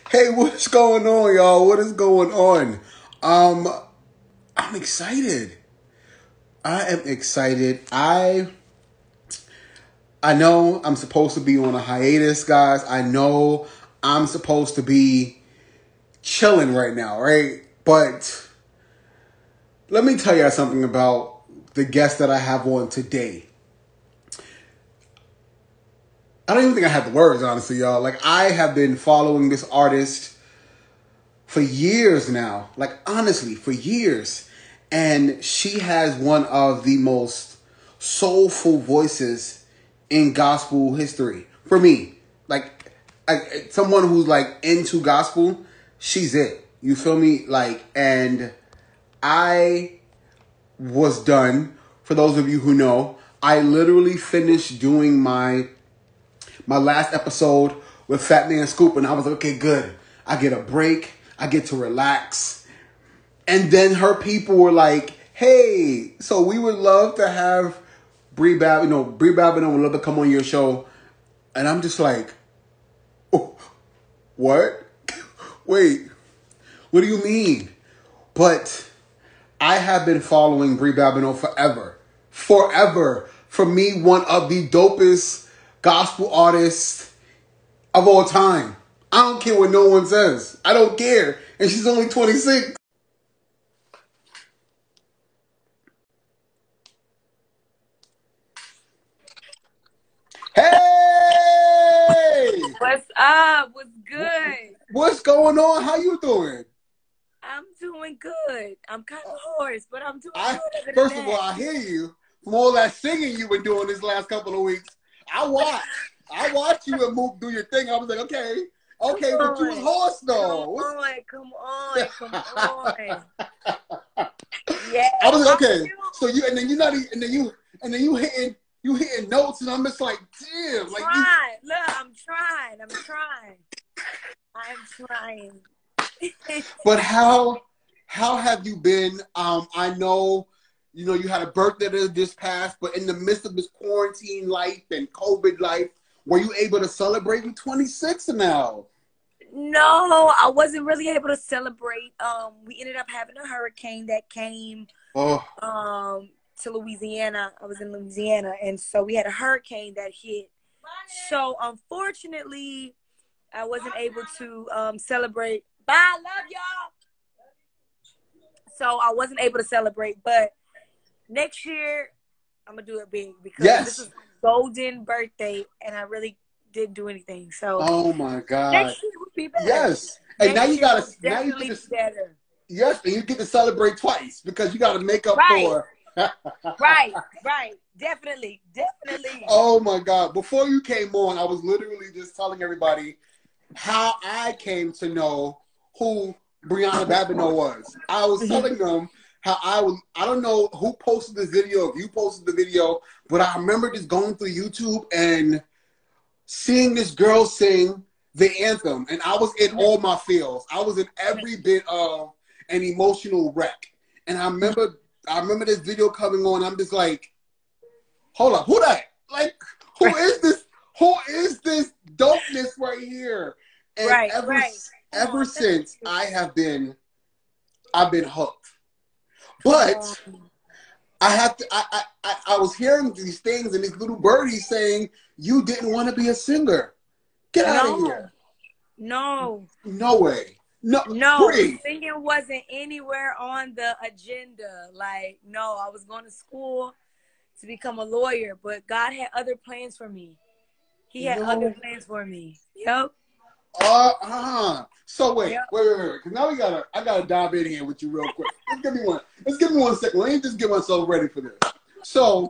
Hey, what's going on, y'all? What is going on? Um, I'm excited. I am excited. I know I'm supposed to be on a hiatus, guys. I know I'm supposed to be chilling right now, right? But let me tell you something about the guest that I have on today. I don't even think I have the words, honestly, y'all. Like, I have been following this artist for years now. Like, honestly, for years. And she has one of the most soulful voices in gospel history. For me. Like, someone who's like into gospel, she's it. You feel me? Like, and I was done. For those of you who know, I literally finished doing my last episode with Fat Man Scoop, and I was like, okay, good. I get a break. I get to relax. And then her people were like, hey, so we would love to have Bri Babineaux would love to come on your show. And I'm just like, oh, what? Wait, what do you mean? But I have been following Bri Babineaux forever. Forever. For me, one of the dopest gospel artists of all time. I don't care what no one says. I don't care. And she's only 26. Hey! What's up? What's good? What's going on? How you doing? I'm doing good. I'm kind of hoarse, but I'm doing I good other than First of all, that. I hear you from all that singing you've been doing this last couple of weeks. I watched. I watched you and move do your thing. I was like, okay, but you was hoarse though. Come on. Yeah. I was How like, okay. you? So you and then you hitting notes, and I'm just like, damn, like you. Trying. Look, I'm trying. But how have you been? I know, you had a birthday that just passed, but in the midst of this quarantine life and COVID life, were you able to celebrate? You 26 now. No, I wasn't really able to celebrate. We ended up having a hurricane that came Oh, to Louisiana. I was in Louisiana, and so we had a hurricane that hit. So unfortunately, I wasn't able to celebrate. Bye, love y'all. So I wasn't able to celebrate, but next year I'm gonna do it big because this yes. is my golden birthday, and I really didn't do anything. So Oh my God. next year will be better. Yes. And now Next you year gotta will now you definitely get be to better. yes, and you get to celebrate twice because you gotta make up Right, for right. Definitely. Oh my God. Before you came on, I was literally just telling everybody how I came to know who Brianna Babineaux was. I was telling them how I don't know who posted this video, if you posted the video, but I remember just going through YouTube and seeing this girl sing the anthem, and I was in all my feels. I was in every bit of an emotional wreck. And I remember this video coming on, I'm just like, hold up, who that? Like, who is this? Who is this dopeness right here? And Right. ever since I've been hooked. Come But on. I was hearing these things and these little birdies saying you didn't want to be a singer. Get out of here. No. No way. No, No, Bri. singing wasn't anywhere on the agenda. Like, no, I was going to school to become a lawyer, but God had other plans for me. He had other No. plans for me. Yep. So wait. Yep. Because now I gotta dive in here with you real quick. Let's give me 1 second. Let me just get myself ready for this. So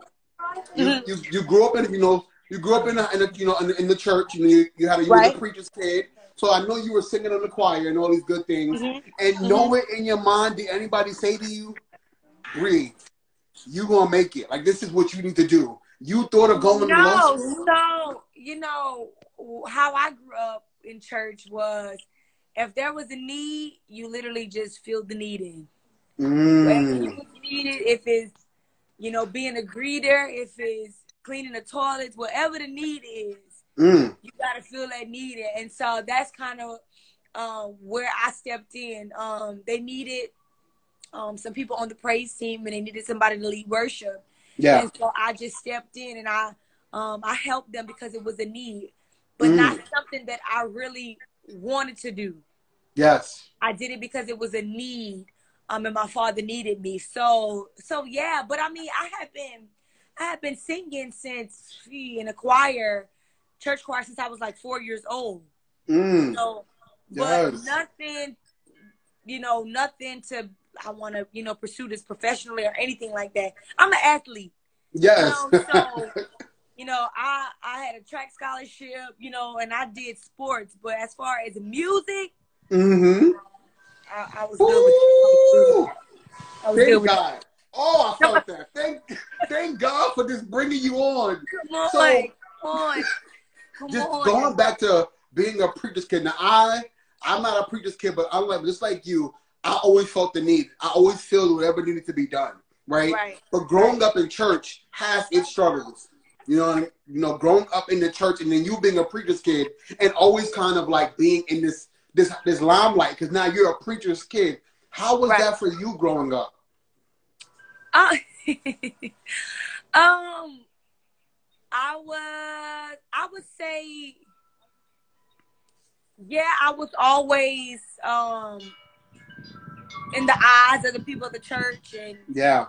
you grew up in in the church. You was a Right. preacher's kid. So I know you were singing in the choir and all these good things. Mm-hmm. And nowhere in your mind did anybody say to you, Bri, you gonna make it. Like, this is what you need to do. You thought of going to law No, school? so how I grew up in church was if there was a need, you literally just filled the need in. Wherever you was needed, if it's being a greeter, if it's cleaning the toilets, whatever the need is, you gotta fill that need in. And so that's kind of where I stepped in. They needed some people on the praise team, and they needed somebody to lead worship. Yeah. And so I just stepped in, and I helped them because it was a need, but not something that I really wanted to do. Yes. I did it because it was a need, and my father needed me. So yeah. But I mean, I have been singing since in a choir, church choir, since I was like 4 years old. So, but yes. nothing, nothing to, I want to, pursue this professionally or anything like that. I'm an athlete. Yes. So, I had a track scholarship, and I did sports. But as far as music, I was good with it. I was good with God. It. Oh, I felt that. Thank God for just bringing you on. Come on. Going back to being a preacher's kid. Now, I'm not a preacher's kid, but just like you, I always felt the need. I always feel whatever needed to be done, right? But growing up in church has its struggles. You know what I mean? Growing up in the church and then you being a preacher's kid and always kind of like being in this limelight because now you're a preacher's kid. How was that for you growing up? I would say, yeah, I was always in the eyes of the people of the church, and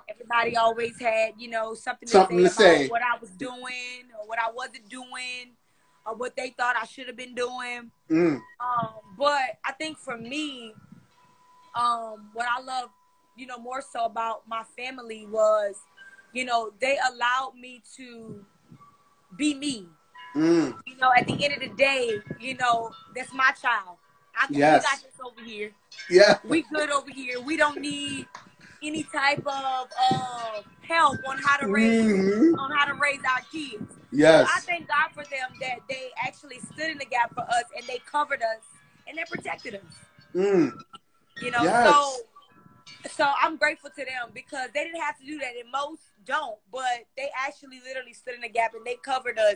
everybody always had, something to say about what I was doing or what I wasn't doing or what they thought I should have been doing. But I think for me, what I love, more so about my family was, they allowed me to be me. At the end of the day, that's my child. We got this over here. Yeah. We good over here. We don't need any type of help on how to raise our kids. Yes. So I thank God for them that they actually stood in the gap for us, and they covered us and they protected us. So I'm grateful to them because they didn't have to do that, and most don't, but they actually literally stood in the gap and they covered us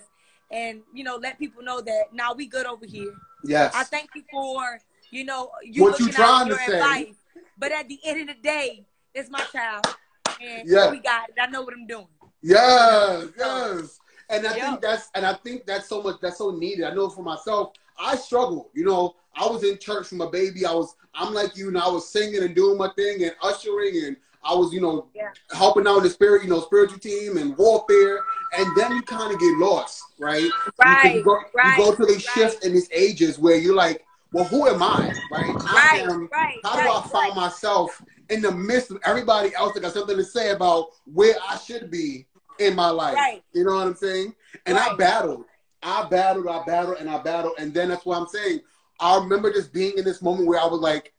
and, let people know that now we good over here. Yes. I thank you for, you what you trying your to say. advice. But at the end of the day, it's my child. And we got it. I know what I'm doing. Yes, yes. And I think that's so needed. I know for myself, I struggled. I was in church from a baby. I'm like you, and I was singing and doing my thing and ushering, and I was, helping out in the spiritual team and warfare. And then you kind of get lost, right? You go to these shifts in these ages where you're like, well, who am I, right? How do I find myself in the midst of everybody else that got something to say about where I should be in my life? You know what I'm saying? And I battled. And then that's what I'm saying. I remember just being in this moment where I was like,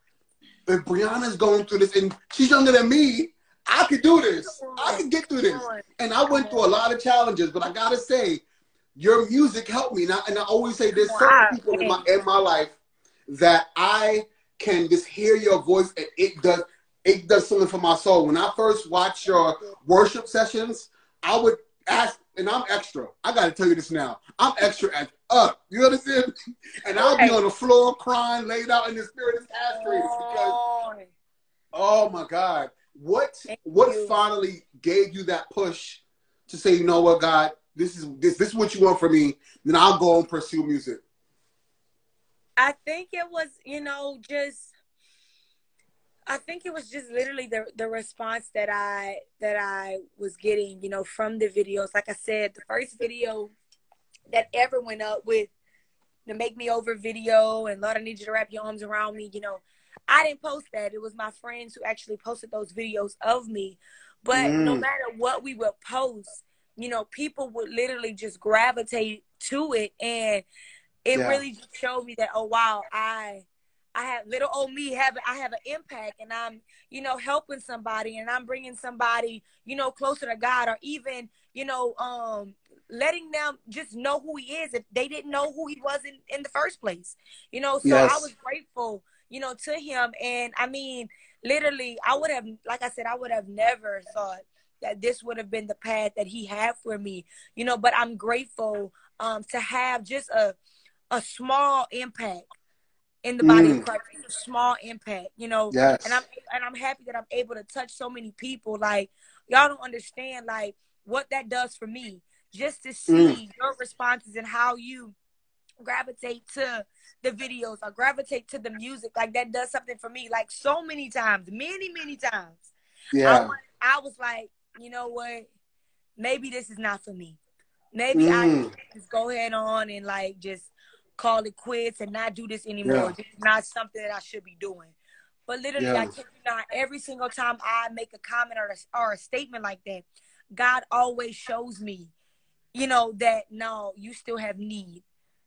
if Brianna's going through this and she's younger than me, I could do this. I could get through this. And I went through a lot of challenges, but I gotta say, your music helped me. And I always say there's certain people in my life that I can just hear your voice and it does something for my soul. When I first watched your worship sessions, I would ask, and I'm extra. I gotta tell you this now. I'm extra as up. You understand? And I'll be on the floor crying, laid out in the spirit of castrated because, oh my God. What finally gave you that push to say, you know what, God, this is what you want from me, then I'll go and pursue music? I think it was, just literally the response that I was getting, from the videos. Like I said, the first video that ever went up with the Make Me Over video and Lord, I Need You to Wrap Your Arms Around Me, I didn't post that. It was my friends who actually posted those videos of me. But no matter what we would post, people would literally just gravitate to it. And it really just showed me that, oh, wow, I have little old me, I have an impact, and I'm, helping somebody, and I'm bringing somebody, closer to God, or even, letting them just know who he is if they didn't know who he was in the first place. So I was grateful, to him. And I mean, literally, I would have never thought that this would have been the path that he had for me, but I'm grateful to have just a small impact in the body of Christ. It's a small impact, you know. Yes. And I'm happy that I'm able to touch so many people. Like, y'all don't understand like what that does for me. Just to see your responses and how you gravitate to the videos or gravitate to the music, like that does something for me. Like so many times, many times. Yeah. I was like, you know what? Maybe this is not for me. Maybe I just go ahead on and like just call it quits and not do this anymore. This is not something that I should be doing. But literally, I kid you not, every single time I make a comment or a statement like that, God always shows me, you know, that no, you still have need.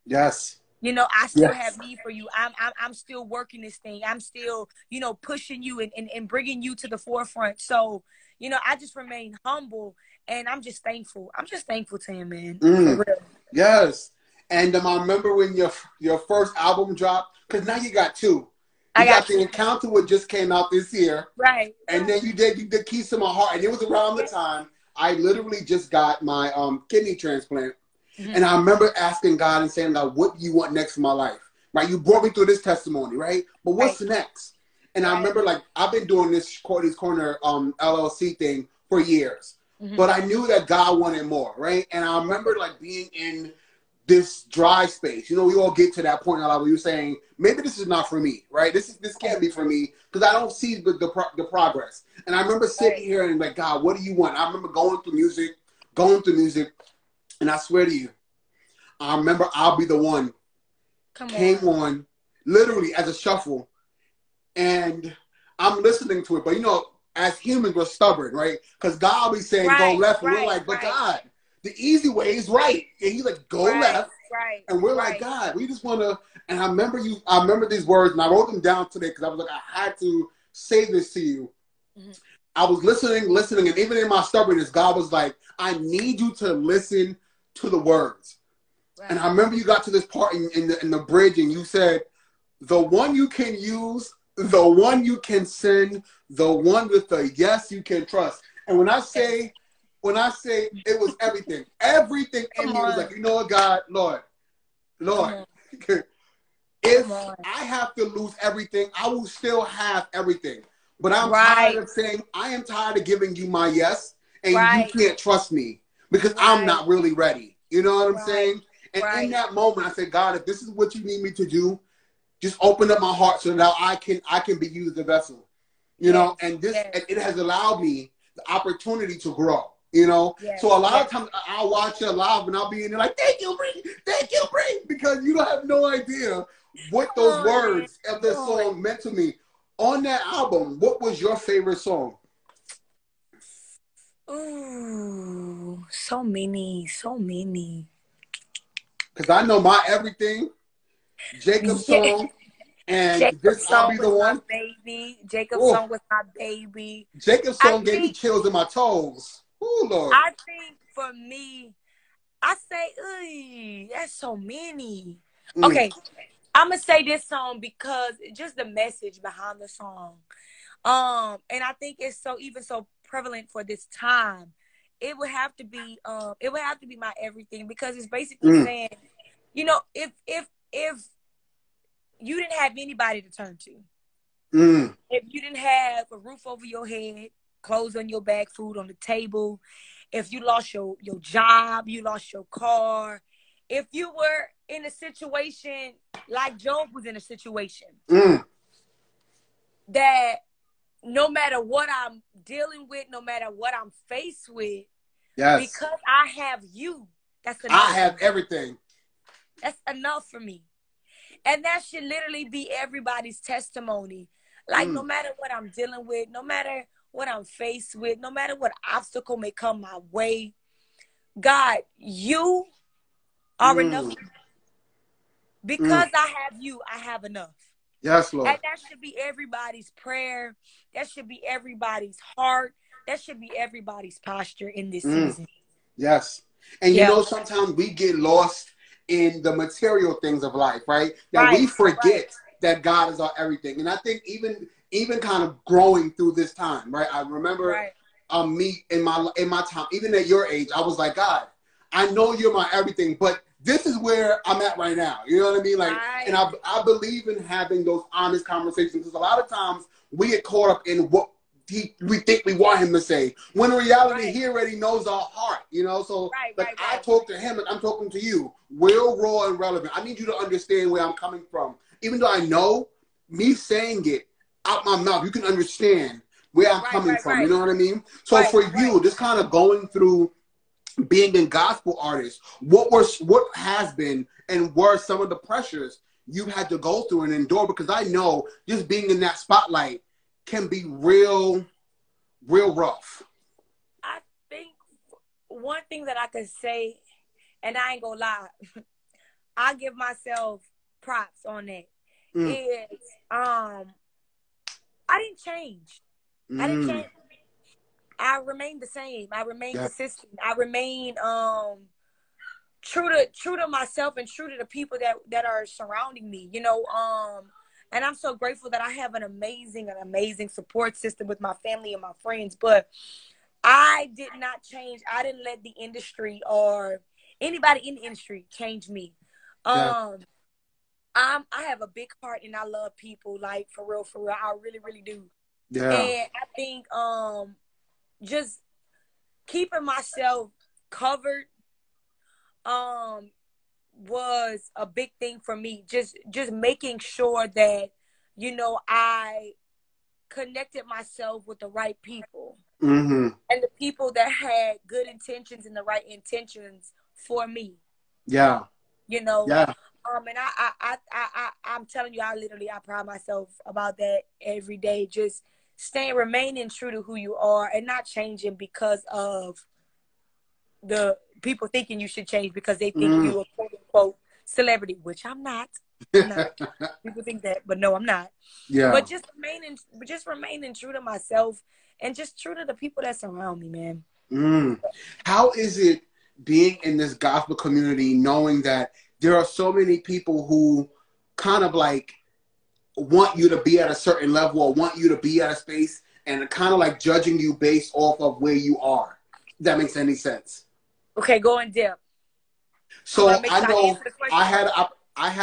Yes. You know, I still have need for you. I'm still working this thing. I'm still, you know, pushing you and bringing you to the forefront. So, you know, I just remain humble and I'm just thankful. I'm just thankful to him, man. For real. Yes. And I remember when your first album dropped, because now you got two. You got The Encounter, which just came out this year. Right. And then you did Keys to My Heart. And it was around the time I literally just got my kidney transplant. And I remember asking God and saying, God, what do you want next in my life? Right? You brought me through this testimony, right? But what's next? And I remember, like, I've been doing this Courtney's Corner LLC thing for years. But I knew that God wanted more, right? And I remember, like, being in this dry space. You know, we all get to that point in our life where you're saying, maybe this is not for me, right? This can't be for me because I don't see the progress. And I remember sitting here and like, God, what do you want? I remember going through music, and I swear to you, I remember I'll Be the One came on literally as a shuffle, and I'm listening to it. But you know, as humans, we're stubborn, right? Because God will be saying go left, and we're like, but God, the easy way is right. And he's like, go left. Right. And we're like, God, we just want to. And I remember these words, and I wrote them down today because I was like, I had to say this to you. I was listening, and even in my stubbornness, God was like, I need you to listen to the words. And I remember you got to this part in the bridge, and you said, the one you can use, the one you can send, the one with the yes you can trust. And when I say it was everything in me was like, you know what, God, Lord, if I have to lose everything, I will still have everything. But I'm tired of saying, I am tired of giving you my yes, and you can't trust me because I'm not really ready. You know what I'm saying? And in that moment, I said, God, if this is what you need me to do, just open up my heart so that I can be used as a vessel. You know, and it has allowed me the opportunity to grow. You know, so a lot of times I'll watch it live and I'll be in there like, thank you, Bri, because you don't have no idea what those words of this song meant to me. On that album, what was your favorite song? Ooh, so many. Because I know my everything, Jacob's song, and Jacob's This I'll Be the One. Jacob's song was my baby. Jacob's song gave me chills in my toes. Ooh, Lord. I think for me, I say, that's so many. Okay, I'm gonna say this song because just the message behind the song. And I think it's so prevalent for this time. It would have to be my everything because it's basically saying, you know, if you didn't have anybody to turn to, if you didn't have a roof over your head, clothes on your back, food on the table, if you lost your job, you lost your car, if you were in a situation like Job was in a situation, that no matter what I'm dealing with, no matter what I'm faced with, because I have you, that's enough. I have everything. That's enough for me. And that should literally be everybody's testimony. Like, no matter what I'm dealing with, no matter what I'm faced with, no matter what obstacle may come my way, God, you are enough. Because I have you, I have enough. Yes, Lord. And that should be everybody's prayer. That should be everybody's heart. That should be everybody's posture in this season. Yes. And you know, sometimes we get lost in the material things of life, right? That we forget that God is our everything. And I think even kind of growing through this time, right? I remember me in my time, even at your age, I was like, God, I know you're my everything, but this is where I'm at right now. You know what I mean? Like, Right. and I believe in having those honest conversations, because a lot of times we get caught up in what we think we want him to say, when in reality, Right. he already knows our heart, you know? So, Right. I talk to him, and I'm talking to you, real, raw, and relevant. I need you to understand where I'm coming from. Even though I know, me saying it out my mouth, you can understand where I'm coming from. You know what I mean? So for you, just kind of going through being a gospel artist, what has been and were some of the pressures you've had to go through and endure? Because I know just being in that spotlight can be real rough. I think one thing that I could say, and I ain't gonna lie, I give myself props on that. Is I didn't change. I didn't change. I remained the same. I remained consistent. I remained true to myself and true to the people that are surrounding me. You know, and I'm so grateful that I have an amazing support system with my family and my friends. But I did not change. I didn't let the industry or anybody in the industry change me. I have a big heart and I love people, like for real. I really do. Yeah. And I think just keeping myself covered was a big thing for me. Just making sure that, you know, I connected myself with the right people. And the people that had good intentions and the right intentions for me. Yeah. You know? Yeah. And I'm telling you, I pride myself about that every day. Just remaining true to who you are and not changing because of the people thinking you should change because they think you a quote unquote celebrity, which I'm not. People think that, but no, I'm not. Yeah. But just remaining true to myself and just true to the people that surround me, man. How is it being in this gospel community, knowing that there are so many people who kind of like want you to be at a certain level or want you to be at a space and kind of like judging you based off of where you are? If that makes any sense. Okay, go in depth. So I know I had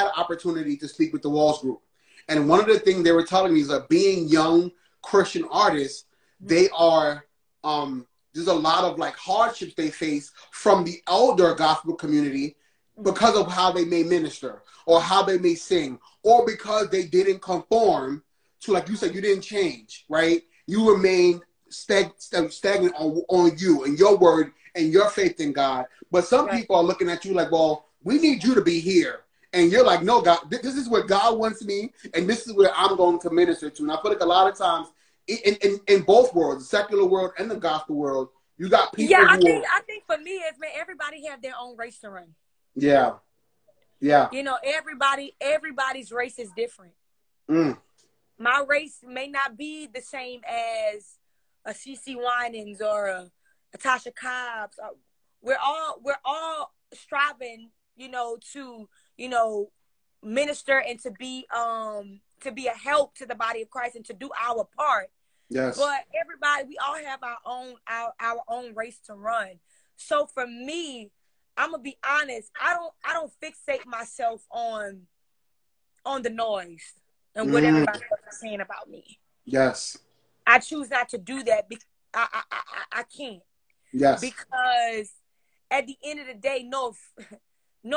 an opportunity to speak with the Walls Group. And one of the things they were telling me is that being young Christian artists, they are, there's a lot of like hardships they face from the elder gospel community because of how they may minister or how they may sing, or because they didn't conform to, like you said, you didn't change, right? You remained stagnant on you and your word and your faith in God. But some people are looking at you like, well, we need you to be here. And you're like, no, God, this is where God wants me, and this is where I'm going to minister to. And I feel like a lot of times in both worlds, the secular world and the gospel world, you got people I think for me, it's, man, everybody have their own race to run. Yeah. Yeah. You know, everybody's race is different. My race may not be the same as a CeCe Winans or a Tasha Cobbs. We're all striving, you know, to, you know, minister and to be a help to the body of Christ and to do our part. Yes. But we all have our own race to run. So for me, I'm gonna be honest, I don't fixate myself on the noise and what everybody is saying about me. Yes. I choose not to do that because I can't. Yes. Because at the end of the day, no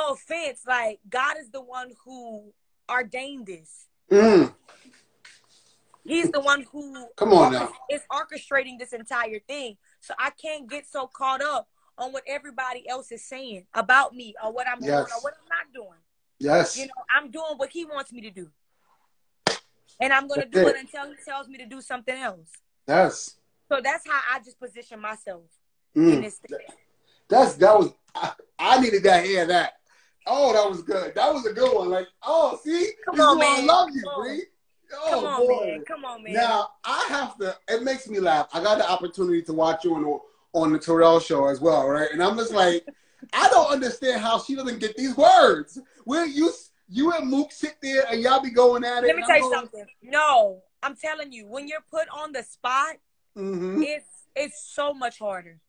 offense, like God is the one who ordained this. He's the one who is orchestrating this entire thing. So I can't get so caught up on what everybody else is saying about me or what I'm doing or what I'm not doing. Yes. You know, I'm doing what he wants me to do. And I'm going to do it until he tells me to do something else. Yes. So that's how I just position myself in this thing. I needed to hear that. Oh, that was good. That was a good one. Like, oh, see? Come on, man. I love you, Bri. Oh, come on, man. Now, it makes me laugh. I got the opportunity to watch you on the Terrell show as well, right? And I'm just like, I don't understand how she doesn't get these words. Where you and Mook sit there and y'all be going at it. Let me tell you something. No, I'm telling you, when you're put on the spot, it's so much harder.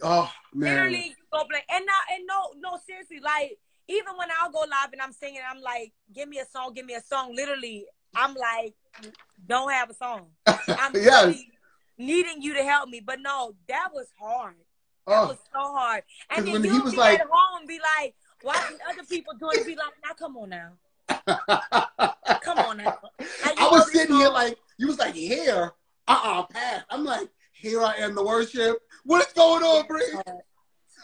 Oh man! Literally, you go play, and no, seriously, like even when I'll go live and I'm singing, I'm like, give me a song, give me a song. Literally, I'm like, don't have a song. I'm Yes. really needing you to help me. But no, that was hard. That was so hard. And then when he you'll was be like, at home and be like, watching other people doing it, be like, now come on now. Come on now. I was sitting here like, you was like, here? Pass. I'm like, here I am, the worship. What is going on, Bri?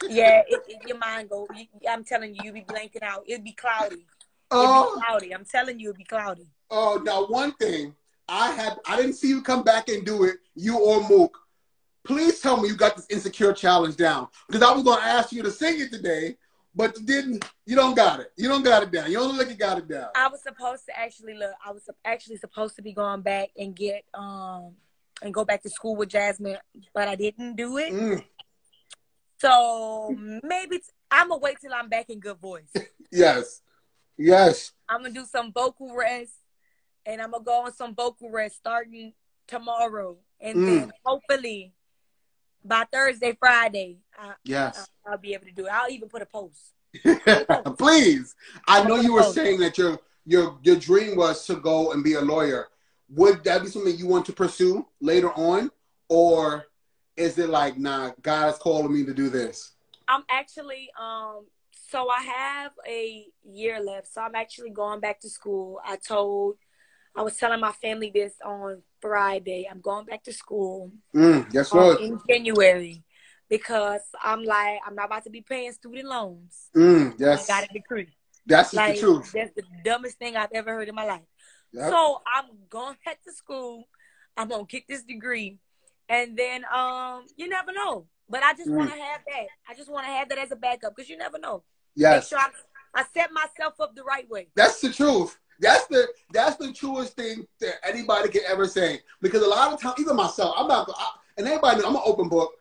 Yeah, your mind go. I'm telling you, be blanking out. It'd be cloudy. It'd be cloudy. I'm telling you, it'd be cloudy. Oh, now one thing, I didn't see you come back and do it, you or Mook. Please tell me you got this insecure challenge down, because I was going to ask you to sing it today, but you didn't. You don't got it. You don't got it down. You don't look like you got it down. I was supposed to actually look. I was actually supposed to be going back and get and go back to school with Jasmine, but I didn't do it. So maybe I'm gonna wait till I'm back in good voice. Yes. Yes. I'm gonna do some vocal rest, and I'm gonna go on some vocal rest starting tomorrow, and then hopefully by Thursday, Friday, I'll be able to do it. I'll even put a post. Please. I know you were saying that your dream was to go and be a lawyer. Would that be something you want to pursue later on, or is it like, nah, God is calling me to do this? I'm actually so I have a year left, so I'm actually going back to school. I was telling my family this on Friday. I'm going back to school. Yes, Lord. In January, because I'm not about to be paying student loans. Yes. I got a degree. That's just the truth. That's the dumbest thing I've ever heard in my life. Yep. So I'm going back to school. I'm gonna get this degree, and then you never know. But I just want to have that. I just want to have that as a backup, because you never know. Yes. Make sure I set myself up the right way. That's the truth. That's the truest thing that anybody can ever say. Because a lot of times, even myself, and everybody knows I'm an open book.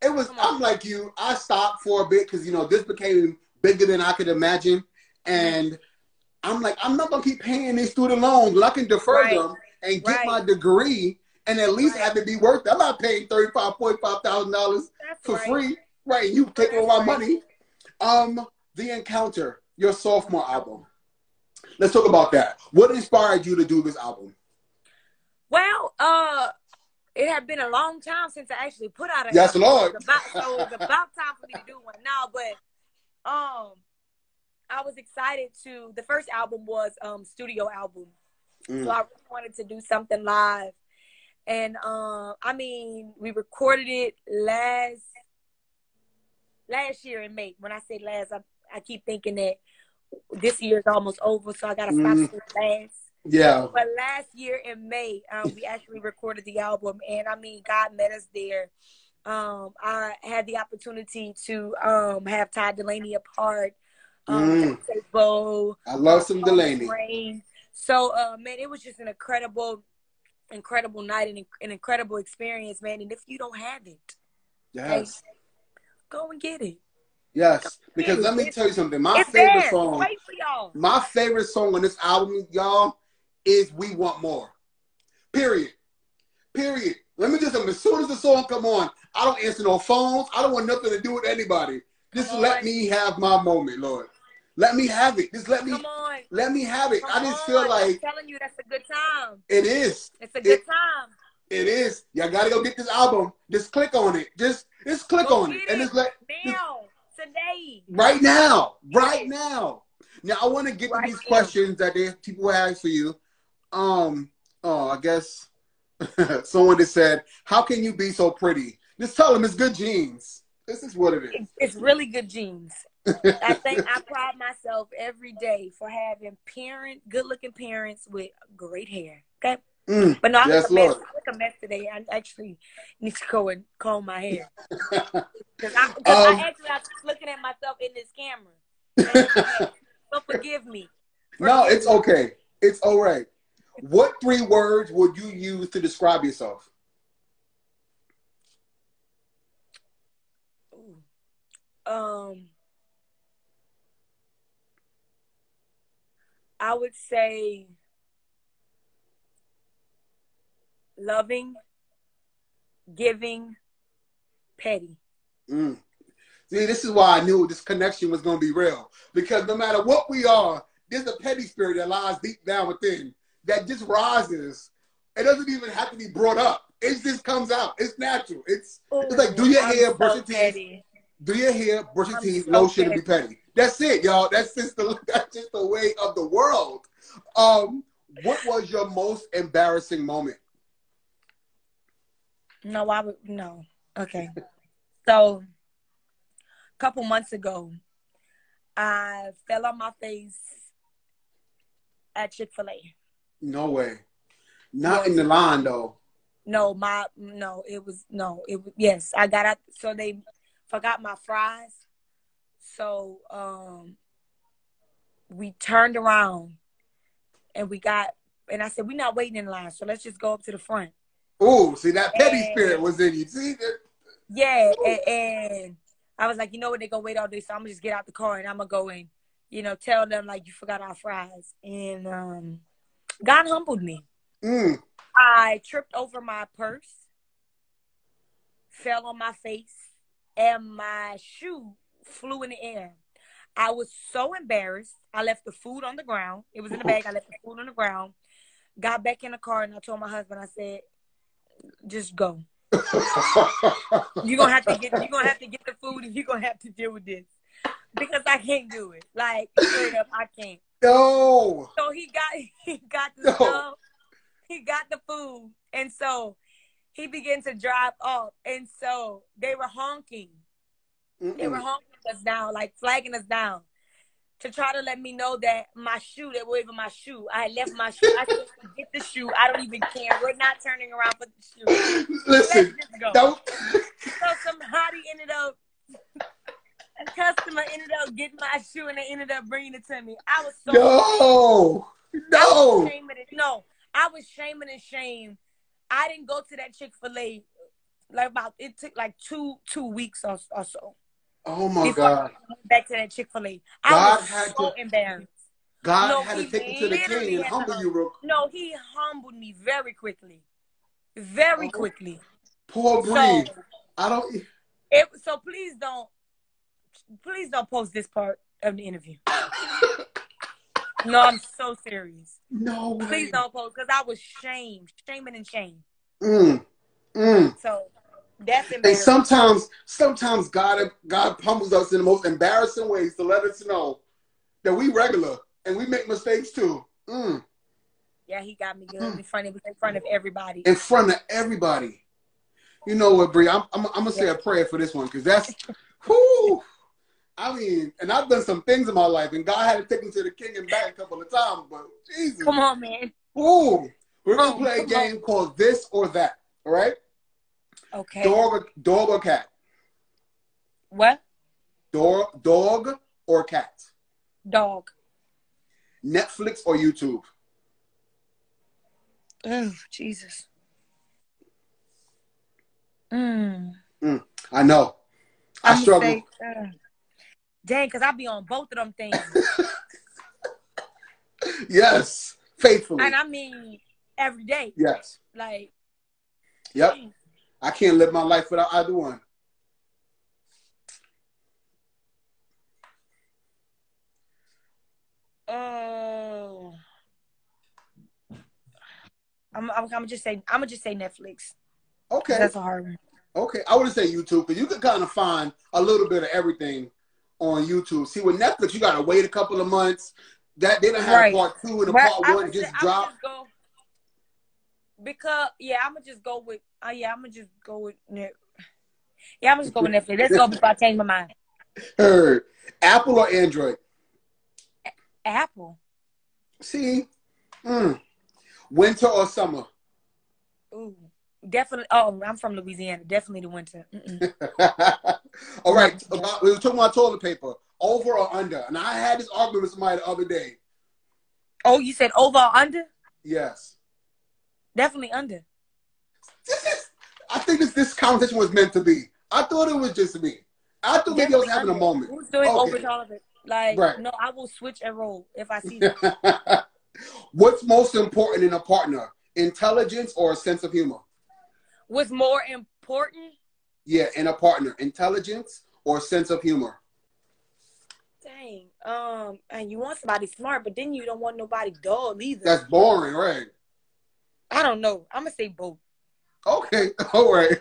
I'm like you. I stopped for a bit because, this became bigger than I could imagine. And I'm like, I'm not going to keep paying these student loans, but I can defer them and get my degree and at least have it be worth it. I'm not paying $35,000, $45,000 for free. Right. You take all my money. The Encounter, your sophomore album. Let's talk about that. What inspired you to do this album? Well, it had been a long time since I actually put out an album. Lord. So it was about time for me to do one now. But I was excited the first album was studio album. So I really wanted to do something live. And we recorded it last year in May. When I say last, I keep thinking that this year is almost over, so I gotta stop saying last. Yeah. But last year in May, we actually recorded the album, and God met us there. I had the opportunity to have Ty Delaney a part. I love some Delaney. Rain. So, man, it was just an incredible night and an incredible experience, man. And if you don't have it, yes, go and get it. Yes, because let me tell you something. My favorite song on this album, y'all, is "We Want More." Period. Let me just, as soon as the song come on, I don't answer no phones. I don't want nothing to do with anybody. Just let me have my moment, Lord. Let me have it. Just let me have it. I just feel like, I'm telling you, that's a good time. It is. It's a good time. It is. Y'all gotta go get this album. Just click on it. Just click on it. And just today. Right now. Now I want to get to these questions that people ask for you. I guess someone just said, how can you be so pretty? Just tell them it's good genes. This is what it is. It's really good genes. I think I pride myself every day for having good-looking parents with great hair. Okay? But no, I look a mess today. I actually need to go and comb my hair. Because I was looking at myself in this camera. So forgive me. No, it's okay. It's all right. What 3 words would you use to describe yourself? I would say loving, giving, petty. See, See, this is why I knew this connection was going to be real. Because no matter what we are, there's a petty spirit that lies deep down within that just rises. It doesn't even have to be brought up. It just comes out. It's natural. It's like, do your hair, brush your teeth. Do your hair, brush your teeth, lotion, and be petty. That's it, y'all. That's just the way of the world. What was your most embarrassing moment? No. Okay. So, a couple months ago, I fell on my face at Chick-fil-A. No way. Not in the line though. Yes, I got out. So they forgot my fries. So we turned around and I said, we're not waiting in line, so let's just go up to the front. Oh, see, that petty spirit was in you. See that? Yeah, and I was like, you know what, they're gonna wait all day, so I'm gonna just get out the car and I'm gonna go and, tell them like, you forgot our fries. And God humbled me. I tripped over my purse, fell on my face, and my shoe flew in the air. I was so embarrassed. I left the food on the ground. It was in the bag. I left the food on the ground. Got back in the car and I told my husband, I said, just go. You're gonna have to get the food and you're gonna have to deal with this. Because I can't do it. Like, straight up, I can't. No. So he got the stuff. He got the food. And so he began to drive off. And so they were honking. They were honking us down, like flagging us down to try to let me know that my shoe, they were even my shoe. I had left my shoe. I said, get the shoe. I don't even care. We're not turning around for the shoe. Listen. Go. So somebody a customer ended up getting my shoe and they ended up bringing it to me. I was so I was shaming and shame. I didn't go to that Chick-fil-A it took like two weeks or so. Oh my God. I went back to that Chick-fil-A. I was so embarrassed. God had to take you to the king and humble you real quick. No, he humbled me very quickly. Very quickly. Poor Bri. So please don't post this part of the interview. No, I'm so serious. No way. Please don't post, because I was shaming and shame. So that's embarrassing. And sometimes God humbles us in the most embarrassing ways to let us know that we regular and we make mistakes too. Yeah, he got me good in front of everybody. In front of everybody. You know what, Bri? I'm gonna say a prayer for this one, because that's whoo. I mean, and I've done some things in my life, and God had to take me to the king and back a couple of times, but Jesus. Come on, man. Ooh. We're going to play a game called This or That, all right? Okay. Dog or cat? What? Dog or cat? Dog. Netflix or YouTube? Oh, Jesus. I know. I struggle. Dang, because I be on both of them things. Yes, faithfully. And I mean, every day. Yes. Like. Yep. Dang. I can't live my life without either one. Oh. I'm gonna just say Netflix. Okay. That's a hard one. Okay, I would say YouTube, because you can kind of find a little bit of everything on YouTube. See, with Netflix, you gotta wait a couple of months. That they don't have part 2 and part 1 just drop. I'm gonna just go with Netflix. Let's go before I change my mind. Heard. Apple or Android? Apple. See, winter or summer? Ooh, definitely. Oh, I'm from Louisiana. Definitely the winter. All right, we were talking about toilet paper. Over or under? And I had this argument with somebody the other day. Oh, you said over or under? Yes. Definitely under. I think this conversation was meant to be. I thought it was just me. I thought maybe I was having a moment. Who's doing over toilet? Like, no, I will switch and roll if I see that. What's most important in a partner? Intelligence or a sense of humor? What's more important? Yeah, in a partner. Intelligence or sense of humor? Dang. And you want somebody smart, but then you don't want nobody dull either. That's boring, right? I don't know. I'm gonna say both. Okay, all right.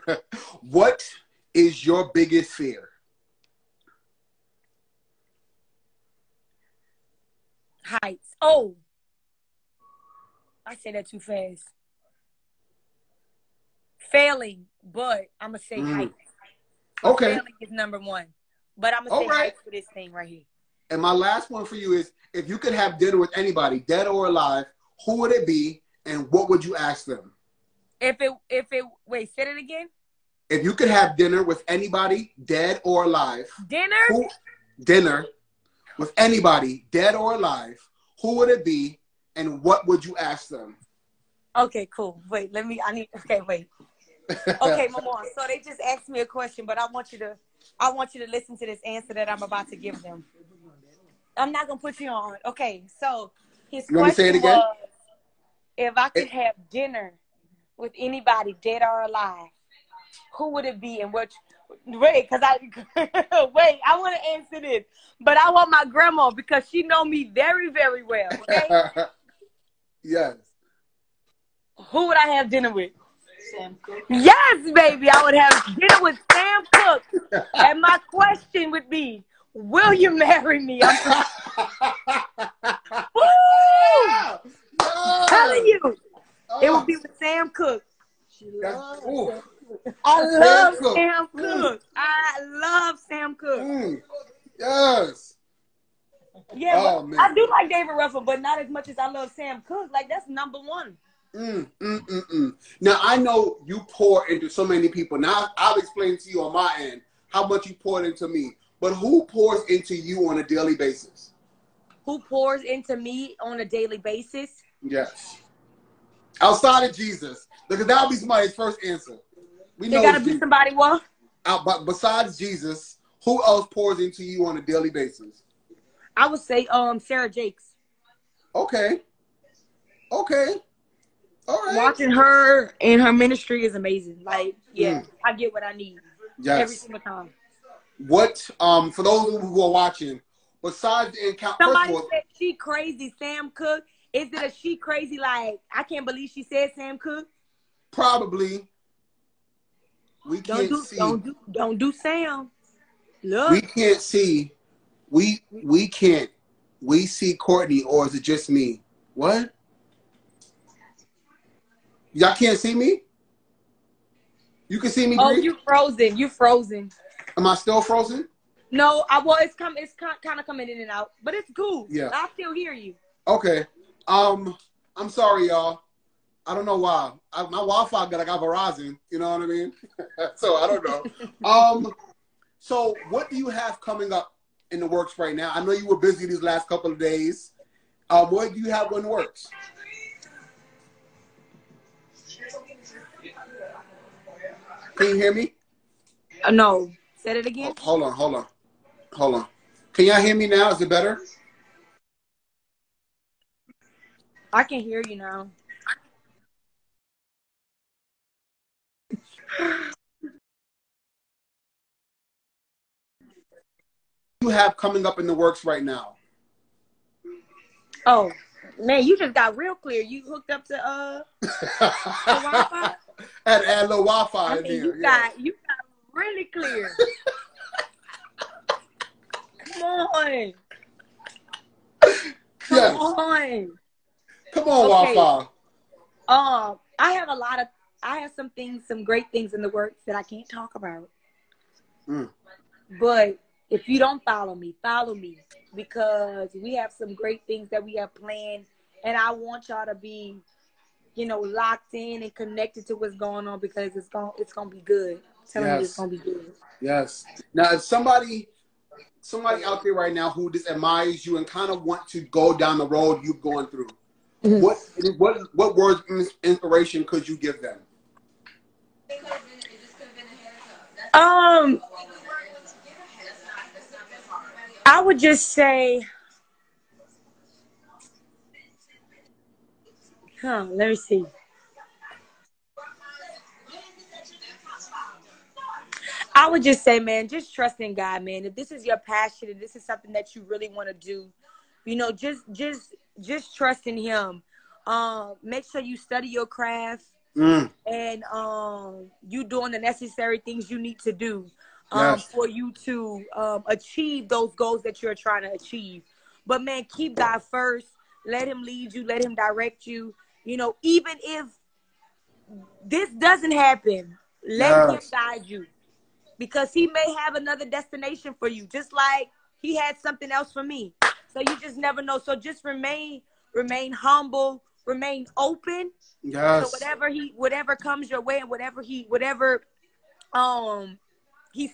What is your biggest fear? Heights. Oh, I said that too fast. Failing, but I'm gonna say heights. But Okay. failing is number one. But I'm gonna say All right. heights for this thing right here. And my last one for you is, if you could have dinner with anybody, dead or alive, who would it be, and what would you ask them? Wait, say it again. If you could have dinner with anybody, dead or alive, dinner with anybody, dead or alive, who would it be, and what would you ask them? Okay, cool. Wait, okay, wait. Okay, Mama. So they just asked me a question, but I want you to listen to this answer that I'm about to give them. I'm not gonna put you on. Okay, so his You want me to say it question again? was, if I could have dinner with anybody, dead or alive, who would it be, and what? Wait, wait, I want to answer this, but I want my grandma because she know me very, very well. Okay. Yes. Who would I have dinner with? Sam Cooke. Yes, baby, I would have dinner with Sam Cooke, and my question would be, will you marry me? I'm telling you, it would be with Sam Cooke. I love Sam Cooke. I love Sam Cooke. Yes. Yeah, but I do like David Ruffin, but not as much as I love Sam Cooke. Like, that's number one. Now, I know you pour into so many people. Now, I'll explain to you on my end how much you poured into me. But who pours into you on a daily basis? Who pours into me on a daily basis? Yes. Outside of Jesus. Because that'll be somebody's first answer. We know it gotta be somebody what? But besides Jesus, who else pours into you on a daily basis? I would say Sarah Jakes. Okay. Okay. All right. Watching her and her ministry is amazing. Like, yeah, I get what I need. Yes. Every single time. What for those who are watching, besides the encounter, somebody said she crazy, Sam Cooke. Is it a she crazy? Like, I can't believe she said Sam Cooke. Probably. We can't see. Don't do Sam. Look. We can't see. We can't. We see Courtney, or is it just me? What? Y'all can't see me? You can see me, Bri? Oh, you frozen. You frozen. Am I still frozen? No, it's kind of coming in and out, but it's cool. Yeah. I still hear you. Okay. I'm sorry, y'all. I don't know why. My Wi-Fi got Verizon. You know what I mean? So I don't know. So what do you have coming up in the works right now? I know you were busy these last couple of days. What do you have in the works? Can you hear me? No. Say it again. Hold on. Can y'all hear me now? Is it better? I can hear you now. You have coming up in the works right now? Oh, man, you just got real clear. You hooked up to Wi-Fi? Add a little Wi-Fi I in mean, here. You got really clear. Come on. Come on. Come on, okay. Wi-Fi. I have some great things in the works that I can't talk about. But if you don't follow me, because we have some great things that we have planned, and I want y'all to be, locked in and connected to what's going on, because it's gonna be good. I'm telling you, it's gonna be good. Yes. Now, if somebody out there right now who just admires you and kind of want to go down the road you've gone through, what words of inspiration could you give them? I would just say, let me see. I would just say, man, just trust in God, man. If this is your passion and this is something that you really want to do, you know, just trust in Him. Make sure you study your craft, and you doing the necessary things you need to do for you to achieve those goals that you're trying to achieve. But man, keep God first. Let Him lead you. Let Him direct you. You know, even if this doesn't happen, let Him guide you, because He may have another destination for you, just like He had something else for me. So you just never know. So just remain humble, remain open. So whatever comes your way, and whatever He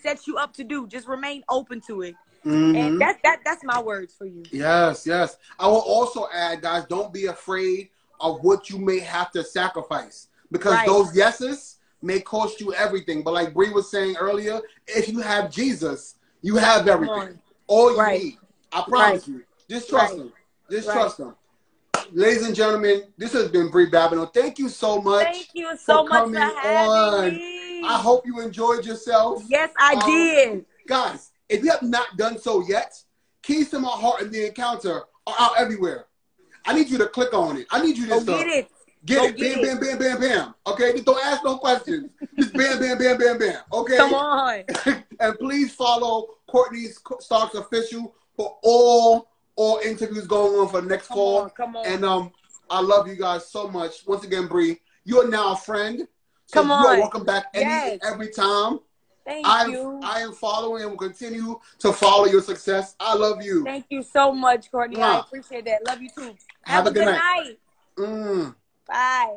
sets you up to do, just remain open to it. And that's my words for you. Yes, yes. I will also add, guys, don't be afraid of what you may have to sacrifice, because those yeses may cost you everything. But like Bri was saying earlier, if you have Jesus, you have everything. All you need. I promise you. Just trust Him. Just trust Him. Ladies and gentlemen, this has been Bri Babineaux. Thank you so much. Thank you so much for having me. I hope you enjoyed yourself. Yes, I did. Guys, if you have not done so yet, Keys to My Heart and The Encounter are out everywhere. I need you to click on it. I need you to get it. Get it. Bam, bam, bam, bam, bam. Okay? Just don't ask no questions. Just bam, bam, bam, bam, bam. Okay? Come on. And please follow Courtney Starks Official for all interviews going on for the next fall. Come on. And I love you guys so much. Once again, Bri, you are now a friend. So Come on. You are welcome back every time. Thank you. I am following and will continue to follow your success. I love you. Thank you so much, Courtney. I appreciate that. Love you too. Have a good night. Mm. Bye.